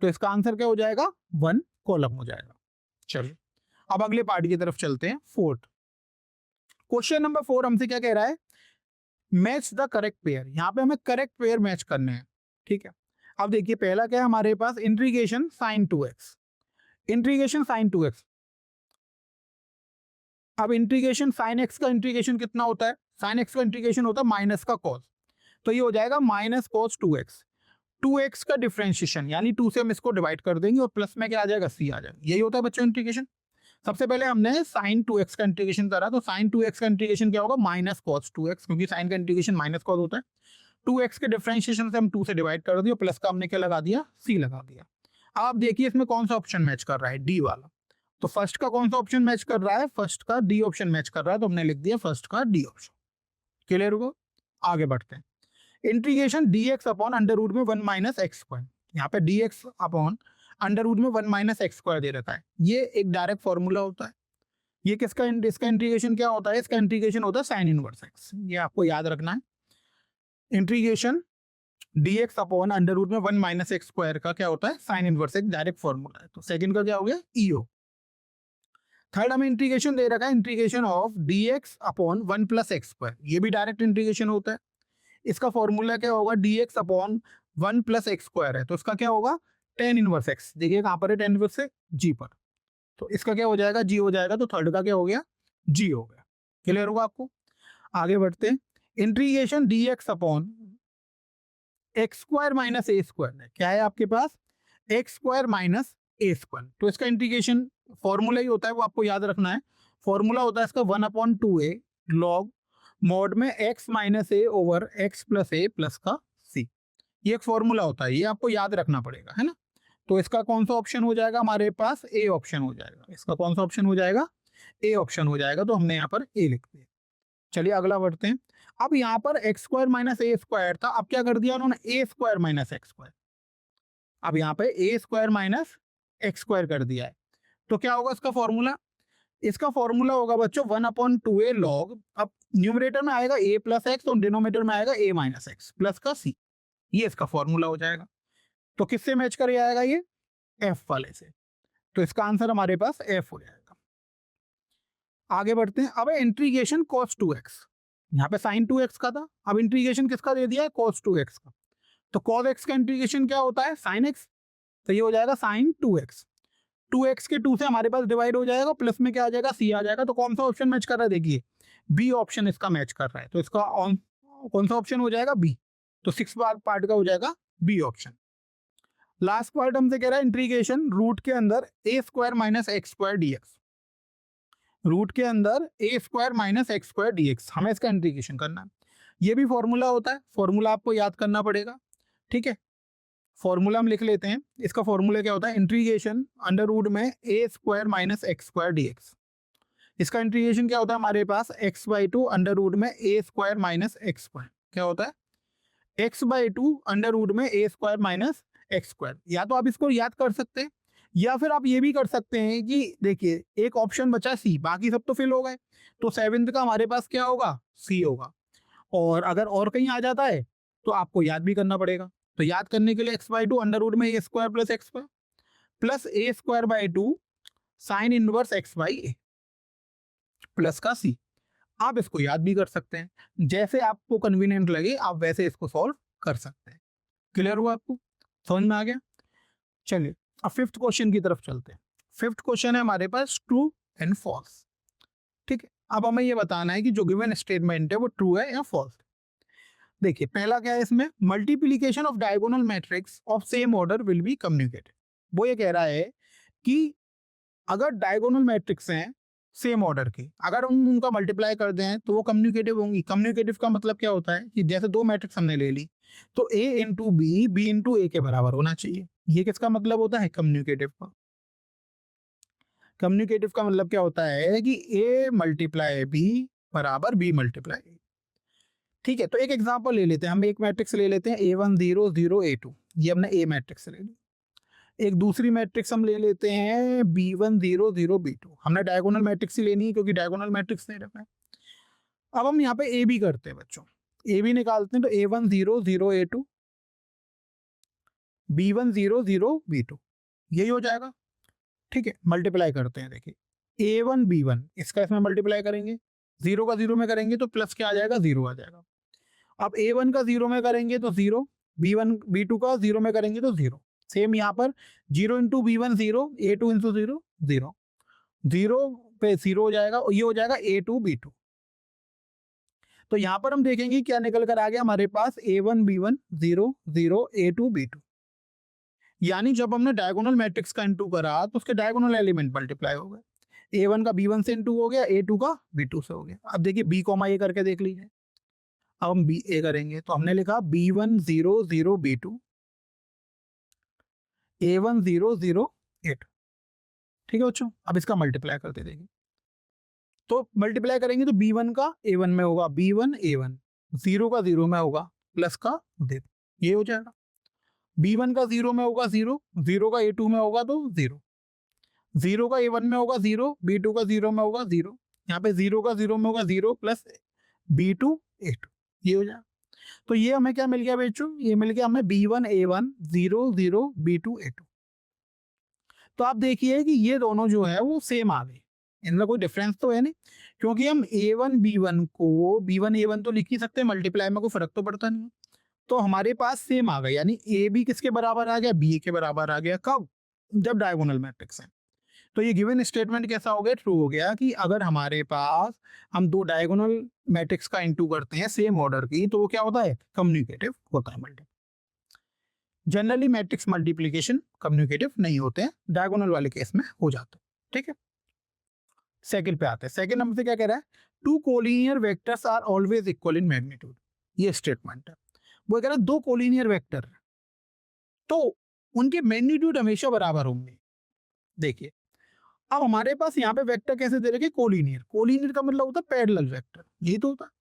तो इसका आंसर क्या हो जाएगा, 1 कॉलम हो जाएगा। चलिए अब अगले पार्ट की तरफ चलते हैं। फोर्थ क्वेश्चन नंबर 4 हमसे क्या कह रहा है, मैच द करेक्ट पेयर। यहाँ पे हमें करेक्ट पेयर मैच करने हैं, ठीक है। अब देखिए पहला क्या है हमारे पास, integration sine 2x, integration sine 2x। अब इंटीग्रेशन साइन एक्स का इंटीग्रेशन कितना होता है, साइन एक्स का इंटीग्रेशन होता है माइनस का कॉस, तो ये हो जाएगा माइनस कॉस 2x। 2x का डिफरेंशिएशन यानी 2 से हम इसको डिवाइड कर देंगे और प्लस में क्या आ जाएगा, c आ जाएगा। यही होता है बच्चों इंटीग्रेशन। सबसे पहले हमने साइन 2x का इंटीग्रेशन करा, तो साइन 2x का इंटीग्रेशन क्या होगा, माइनस कॉस 2x, क्योंकि साइन का इंटीग्रेशन माइनस कॉस होता है। 2x के डिफरेंशिएशन से हम 2 से डिवाइड कर दिया, प्लस का हमने क्या लगा दिया, c लगा दिया। अब आप देखिए इसमें कौन सा ऑप्शन मैच कर रहा है, डी वाला। तो फर्स्ट का कौन सा ऑप्शन मैच कर रहा है, फर्स्ट का डी ऑप्शन मैच कर रहा है, तो हमने लिख दिया फर्स्ट का डी ऑप्शन। क्लियर हुआ। आगे बढ़ते हैं। Integration dx upon under root में 1 माइनस एक्स स्क्वायर। यहाँ पे dx अपॉन अंडर रूट में 1 माइनस एक्स स्क्वायर दे रखा है, ये एक डायरेक्ट फॉर्मूला होता है। ये किसका, इसका इंटीग्रेशन क्या होता है, इसका इंटीग्रेशन होता है साइन इनवर्स एक्स, ये आपको याद रखना है। Integration dx upon under root में 1 माइनस एक्स स्क्वायर का क्या होता है, sine inverse x, direct formula है। तो सेकंड का क्या हो गया, ईओ। थर्ड हमें इंटीग्रेशन दे रखा है, integration of dx upon 1 plus x square, ये भी डायरेक्ट इंटीग्रेशन होता है। इसका फॉर्मूला क्या होगा, dx upon 1 plus x square है, तो इसका क्या होगा, टेन इनवर्स एक्स। देखिए कहाँ पर है टेन इनवर्स एक्स, जी पर, तो इसका क्या हो जाएगा, जी हो जाएगा, तो थर्ड का क्या हो गया, जी हो गया। क्लियर होगा आपको। आगे बढ़ते हैं, integration D X upon X square minus A square है, क्या है आपके पास, X square minus A square. तो इसका इंटीग्रेशन फॉर्मूला ही होता है, वो आपको याद रखना है। फॉर्मूला होता है इसका 1/2a लॉग मॉड में x माइनस ए ओवर एक्स प्लस ए प्लस का c। ये एक फॉर्मूला होता है, ये आपको याद रखना पड़ेगा, है ना। तो इसका कौन सा ऑप्शन हो जाएगा हमारे पास, ए ऑप्शन हो जाएगा। इसका कौन सा ऑप्शन हो जाएगा, ए ऑप्शन हो जाएगा। तो हमने यहाँ पर ए लिख दिया। चलिए अगला बढ़ते हैं। अब यहाँ पर x square minus A square था, अब क्या कर दिया उन्होंने, ए स्क्वायर माइनस एक्स स्क्वायर। अब यहाँ पे ए स्क्वायर माइनस एक्स स्क्वायर कर दिया है, तो क्या होगा इसका फॉर्मूला, इसका फॉर्मूला होगा बच्चों 1/2a लॉग, अब न्यूमरेटर में आएगा a प्लस एक्स और डिनोमिनेटर में आएगा a माइनस एक्स प्लस का c। ये इसका फॉर्मूला हो जाएगा। तो किससे मैच कर आएगा ये, f वाले से। तो इसका आंसर हमारे पास f हो जाएगा। आगे बढ़ते हैं। अब इंटीग्रेशन cos 2x, यहाँ पे sin 2x का था, अब इंटीग्रेशन किसका दे दिया है, cos 2x का। तो cos x का इंटीग्रेशन क्या होता है, sin x, तो ये हो जाएगा sin 2x। 2x के 2 से हमारे पास डिवाइड हो जाएगा, प्लस में क्या आ जाएगा, c आ जाएगा। तो कौन सा ऑप्शन मैच कर रहा है, देखिए बी ऑप्शन इसका मैच कर रहा है। तो इसका कौन सा ऑप्शन हो जाएगा, बी। तो 6 पार्ट का हो जाएगा बी ऑप्शन। लास्ट पार्ट हमसे कह रहा है इंटीग्रेशन रूट के अंदर A square minus x square DX, root के अंदर A square minus x square DX, हमें इसका इंटीग्रेशन करना है। ये भी फॉर्मूला होता है, फॉर्मूला आपको याद करना पड़ेगा, ठीक है। फॉर्मूला हम लिख लेते हैं। इसका फॉर्मूला क्या होता है, इंटीग्रेशन अंडर रूट में A square minus x square DX. इसका इंटीग्रेशन क्या होता है हमारे पास, x/2 अंडर रूट में A square minus x square, क्या होता है x/2 अंडर रूट में A square minus x square. या तो आप इसको याद कर सकते हैं, या फिर आप ये भी कर सकते हैं कि देखिए एक ऑप्शन बचा सी, बाकी सब तो फिल हो गए, तो सेवेंथ का हमारे पास क्या होगा, सी होगा। और अगर और कहीं आ जाता है तो आपको याद भी करना पड़ेगा। तो याद करने के लिए x/2 अंडर रूट में A square plus x square plus A square by 2 sine inverse X by A plus का सी। आप इसको याद भी कर सकते हैं, जैसे आपको कन्वीनियंट लगे आप वैसे इसको सॉल्व कर सकते हैं। क्लियर हुआ आपको, समझ में आ गया। चलिए अब फिफ्थ क्वेश्चन की तरफ चलते हैं। फिफ्थ क्वेश्चन है हमारे पास ट्रू एंड फॉल्स, ठीक है। अब हमें ये बताना है कि जो गिवन स्टेटमेंट है वो ट्रू है या फॉल्स। देखिए पहला क्या है इसमें, multiplication of diagonal matrix of same order will be communicated. वो ये कह रहा है कि अगर डायगोनल मैट्रिक्स हैं सेम ऑर्डर के, अगर हम उनका मल्टीप्लाई कर दें तो वो कम्युनिकेटिव होंगी। कम्युनिकेटिव का मतलब क्या होता है कि जैसे दो मैट्रिक्स हमने ले ली तो a into B, B into A के बराबर होना चाहिए। ये किसका मतलब होता है, कम्युनिकेटिव का। कम्युनिकेटिव का मतलब क्या होता है कि a मल्टीप्लाई बी बराबर बी मल्टीप्लाई ए, ठीक है। तो एक एग्जांपल ले लेते हैं, हम एक मैट्रिक्स ले लेते हैं a1 0 0 a2, ये हमने a मैट्रिक्स ले ली। एक दूसरी मैट्रिक्स हम ले लेते हैं b1 0 0 b2, हमने डायगोनल मैट्रिक्स ही लेनी है क्योंकि डायगोनल मैट्रिक्स नहीं रखा है। अब हम यहाँ पे ए बी करते हैं बच्चों, ए बी निकालते हैं। तो a1 0 0 a2, b1 0 0 b2, यही हो जाएगा, ठीक है। मल्टीप्लाई करते हैं, देखिए a1 b1 इसका इसमें मल्टीप्लाई करेंगे, 0 का 0 में करेंगे तो प्लस क्या आ जाएगा, 0 आ जाएगा। अब a1 का 0 में करेंगे तो 0, b1 b2 का 0 में करेंगे तो 0। सेम यहाँ पर 0 इंटू b1 0, a2 इंटू 0 0, 0 पे 0 हो जाएगा और ये हो जाएगा a2 b2। तो यहाँ पर हम देखेंगे क्या निकल कर आ गया हमारे पास, a1 b1 0 0 a2 b2। यानी जब हमने डायगोनल मैट्रिक्स का इंटू करा तो उसके डायगोनल एलिमेंट मल्टीप्लाई हो गए। a1 का b1 से इंटू हो गया, a2 का b2 से हो गया। अब देखिए b कॉमा ए करके देख लीजिए। अब हम बी ए करेंगे तो हमने लिखा b1 0 0 b2 a1 0 0 8, ठीक है बच्चों। अब इसका मल्टीप्लाई करते देखिए, तो मल्टीप्लाई करेंगे तो b1 का a1 में होगा b1 a1, 0 का 0 में होगा प्लस का 0, ये हो जाएगा। b1 का 0 में होगा 0, 0 का a2 में होगा तो 0, 0 का a1 में होगा 0, b2 का 0 में होगा 0, यहाँ पे 0 का 0 में होगा 0 प्लस b2 a2, ये हो जाएगा। तो ये हमें क्या मिल गया बच्चों, ये मिल गया हमें b1 a1 0 0 b2 a2। तो आप देखिए कि ये दोनों जो है वो सेम आ गए, इनका कोई डिफरेंस तो है नहीं, क्योंकि हम a1 b1 को b1 a1 तो लिख ही सकते हैं, मल्टीप्लाई में कोई फर्क तो पड़ता नहीं। तो हमारे पास सेम आ गया, यानी ए भी किसके बराबर आ गया, बी के बराबर आ गया। कब? जब डायगोनल मैट्रिक्स है। तो ये गिवन स्टेटमेंट कैसा हो गया, ट्रू हो गया कि अगर हमारे पास हम दो डायगोनल मैट्रिक्स का इनटू करते हैं सेम ऑर्डर की, तो वो क्या होता है, कम्युनिकेटिव होता है। Multi generally matrix multiplication communicative नहीं होते हैं, डायगोनल वाले केस में हो जाते हैं। ठीक है, सेकंड पे आते हैं। सेकंड नंबर से क्या कह रहा है, two collinear vectors are always equal in magnitude. ये स्टेटमेंट है, वो कह रहा है दो कोलिनियर वेक्टर तो उनके मैग्नीट्यूड हमेशा बराबर होंगे। देखिए अब हमारे पास यहाँ पे वेक्टर कैसे दे रखे, कोलिनियर। कोलिनियर का मतलब होता है पैरेलल वेक्टर, यही तो होता है।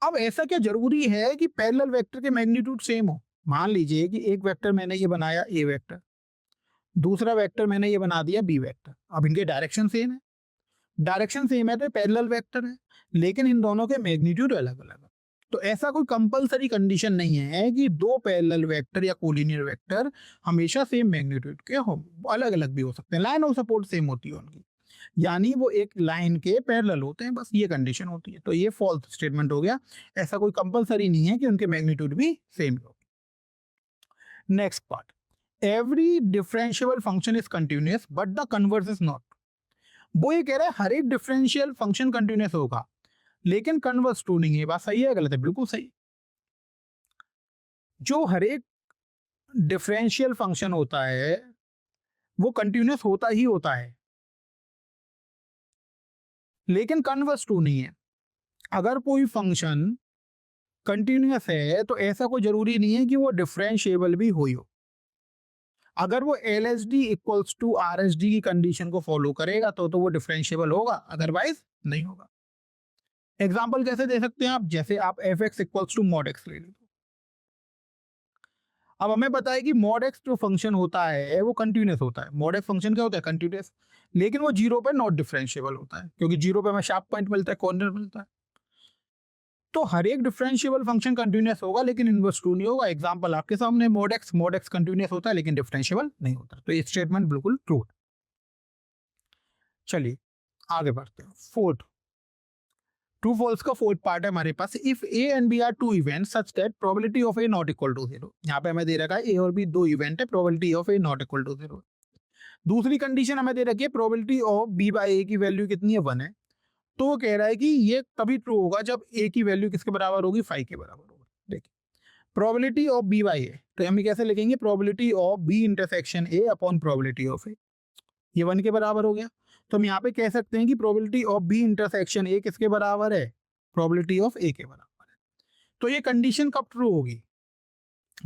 अब ऐसा क्या जरूरी है कि पैरेलल वेक्टर के मैग्नीट्यूड सेम हो? मान लीजिए कि एक वेक्टर मैंने ये बनाया ए वेक्टर, दूसरा वेक्टर मैंने ये बना दिया बी वेक्टर। अब इनके डायरेक्शन सेम है, डायरेक्शन सेम है तो पैरेलल वेक्टर है, लेकिन इन दोनों के मैग्नीट्यूड अलग अलग है। तो ऐसा कोई कंपलसरी कंडीशन नहीं है कि दो पैरेलल वेक्टर या कोलिनियर वेक्टर हमेशा सेम मैग्नीट्यूड के हो, अलग अलग भी हो सकते हैं। लाइन ऑफ सपोर्ट सेम होती है उनकी, यानी वो एक लाइन के पैरेलल होते हैं, बस ये कंडीशन होती है। तो ये फॉल्स स्टेटमेंट हो गया, ऐसा कोई कंपलसरी नहीं है कि उनके मैग्नीट्यूड भी सेम हो। Next part, every differentiable function is continuous but the converse is not. वो ये कह रहा है हर एक डिफरेंशियल फंक्शन कंटिन्यूअस होगा लेकिन कन्वर्स ट्रू नहीं है। बात सही है गलत है? बिल्कुल सही। जो हर एक डिफरेंशियल फंक्शन होता है वो कंटिन्यूअस होता ही होता है, लेकिन कन्वर्स ट्रू नहीं है। अगर कोई फंक्शन कंटिन्यूअस है तो ऐसा कोई जरूरी नहीं है कि वो डिफरेंशिएबल भी हो। अगर वो L S D equals to R S D की कंडीशन को फॉलो करेगा तो वो डिफरेंशिएबल होगा, अदरवाइज नहीं होगा। एग्जाम्पल कैसे दे सकते हैं आप, जैसे आप f x equals to mod x ले लीजिए। अब हमें पता है कि मॉड एक्स जो फंक्शन होता है वो कंटिन्यूअस होता है। मॉड एक्स फंक्शन क्या होता है, कंटिन्यूअस, लेकिन वो जीरो पे नॉट डिफरेंशिएबल होता है, क्योंकि जीरो पे हमें शार्प पॉइंट मिलता है, कॉर्नर मिलता है। तो हर एक डिफरेंशिएबल फंक्शन कंटिन्यूअस होगा लेकिन इनवर्स ट्रू नहीं होगा। एग्जांपल आपके सामने, मॉड एक्स कंटिन्यूअस होता है लेकिन डिफरेंशिएबल नहीं होता। तो ये स्टेटमेंट बिल्कुल ट्रू है। चलिए आगे बढ़ते हैं। फोर्थ, ट्रू फॉल्स का फोर्थ पार्ट है हमारे पास, if A and B are two event such that probability of A not equal to 0। यहाँ पे हमें दे रखा है ए और बी दो इवेंट है, probability of A not equal to 0। दूसरी कंडीशन हमें दे रखी है probability of B by A की वैल्यू कितनी है, 1 है। तो वो कह रहा है कि ये तभी ट्रू होगा जब ए की वैल्यू किसके बराबर होगी, 5 के बराबर होगी। देखिए probability of B by A, तो हम कैसे लिखेंगे, probability of B intersection A upon probability of A, ये 1 के बराबर हो गया। तो हम यहाँ पे कह सकते हैं कि probability of B intersection A किसके बराबर है, प्रोबेबिलिटी ऑफ ए के बराबर है। तो ये कंडीशन कब ट्रू होगी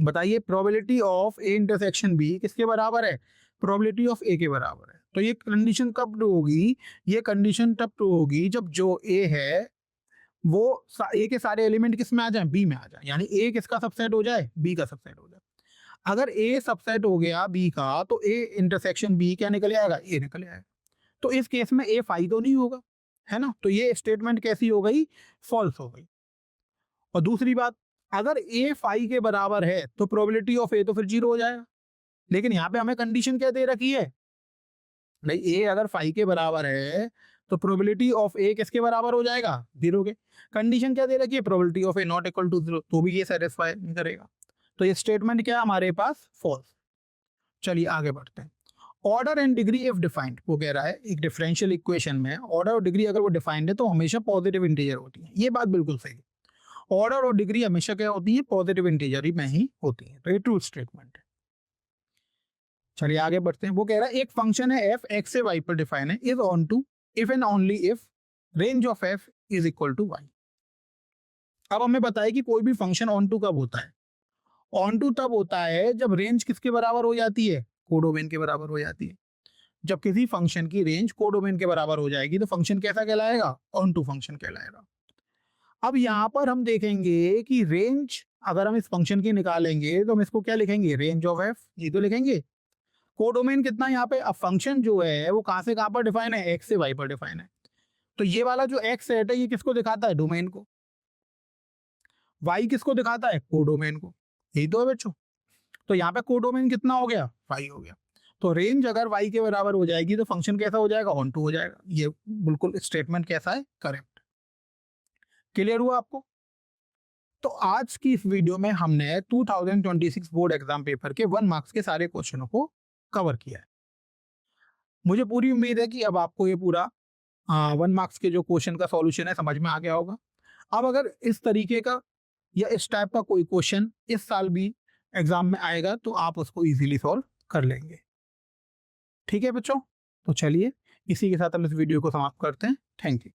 बताइए, probability of A intersection B किसके बराबर है, प्रोबेबिलिटी ऑफ ए के बराबर है। तो ये कंडीशन कब ट्रू होगी, ये कंडीशन तब ट्रू होगी जब जो ए है वो ए के सारे एलिमेंट किस में आ जाए, बी में आ जाए, यानी ए किसका सबसेट हो जाए, बी का सबसेट हो जाए। अगर ए सबसेट हो गया बी का तो ए इंटरसेक्शन बी क्या निकल आएगा, ए निकल आएगा। तो इस केस में ए फाई तो नहीं होगा, है ना। तो ये स्टेटमेंट कैसी हो गई, फॉल्स हो गई। और दूसरी बात, अगर ए फाई के बराबर है तो प्रोबेबिलिटी ऑफ ए तो फिर 0 हो जाएगा। लेकिन यहाँ पे हमें कंडीशन क्या दे रखी है, नहीं ए अगर फाई के बराबर है तो प्रोबेबिलिटी ऑफ ए किसके बराबर हो जाएगा, 0 के। कंडीशन क्या दे रखी है, probability of A not equal to 0, तो भी ये सेटिस्फाई नहीं करेगा। तो ये स्टेटमेंट क्या है हमारे पास, फॉल्स। चलिए आगे बढ़ते हैं। Order and degree if defined, वो कह रहा है एक डिफरेंशियल इक्वेशन में ऑर्डर और डिग्री अगर वो डिफाइंड है तो हमेशा पॉजिटिव इंटीजर होती है। ये बात बिल्कुल सही है, ऑर्डर और डिग्री हमेशा क्या होती है, पॉजिटिव इंटीजर ही में ही होती है। तो ये ट्रू स्टेटमेंट है। चलिए आगे बढ़ते हैं। वो कह रहा है एक फंक्शन है एफ एक्स से वाई पर डिफाइन है, is onto if and only if range of f is equal to y. अब हमें बताया कि कोई भी फंक्शन ऑन टू कब होता है, ऑन टू तब होता है जब रेंज किसके बराबर हो जाती है, कोडोमेन के बराबर हो जाती है। जब किसी फंक्शन की रेंज कोडोमेन के बराबर हो जाएगी तो फंक्शन कैसा कहलाएगा, ऑन टू फंक्शन कहलाएगा। अब यहाँ पर हम देखेंगे कि रेंज अगर हम इस फंक्शन की निकालेंगे तो हम इसको क्या लिखेंगे, रेंज ऑफ एफ, ये तो लिखेंगे। कोडोमेन कितना यहाँ पे, अब फंक्शन जो है वो कहाँ से कहाँ पर डिफाइन है, एक्स से वाई पर डिफाइन है। तो ये वाला जो एक्स सेट है ये किसको दिखाता है, डोमेन को। वाई किसको दिखाता है, कोडोमेन को। यही तो है बच्चों। तो यहाँ पे कोडोमेन कितना हो गया, वाई हो गया। तो रेंज अगर वाई के बराबर हो जाएगी तो फंक्शन कैसा हो जाएगा, ऑन टू हो जाएगा। ये बिल्कुल स्टेटमेंट कैसा है, करेक्ट। क्लियर हुआ आपको। तो आज की इस वीडियो में हमने 2026 बोर्ड एग्जाम पेपर के 1 मार्क्स के सारे क्वेश्चनों को कवर किया है। मुझे पूरी उम्मीद है कि अब आपको ये पूरा 1 मार्क्स के जो क्वेश्चन का सॉल्यूशन है समझ में आ गया होगा। अब अगर इस तरीके का या इस टाइप का कोई क्वेश्चन इस साल भी एग्जाम में आएगा तो आप उसको इजीली सॉल्व कर लेंगे। ठीक है बच्चों, तो चलिए इसी के साथ हम इस वीडियो को समाप्त करते हैं। Thank you.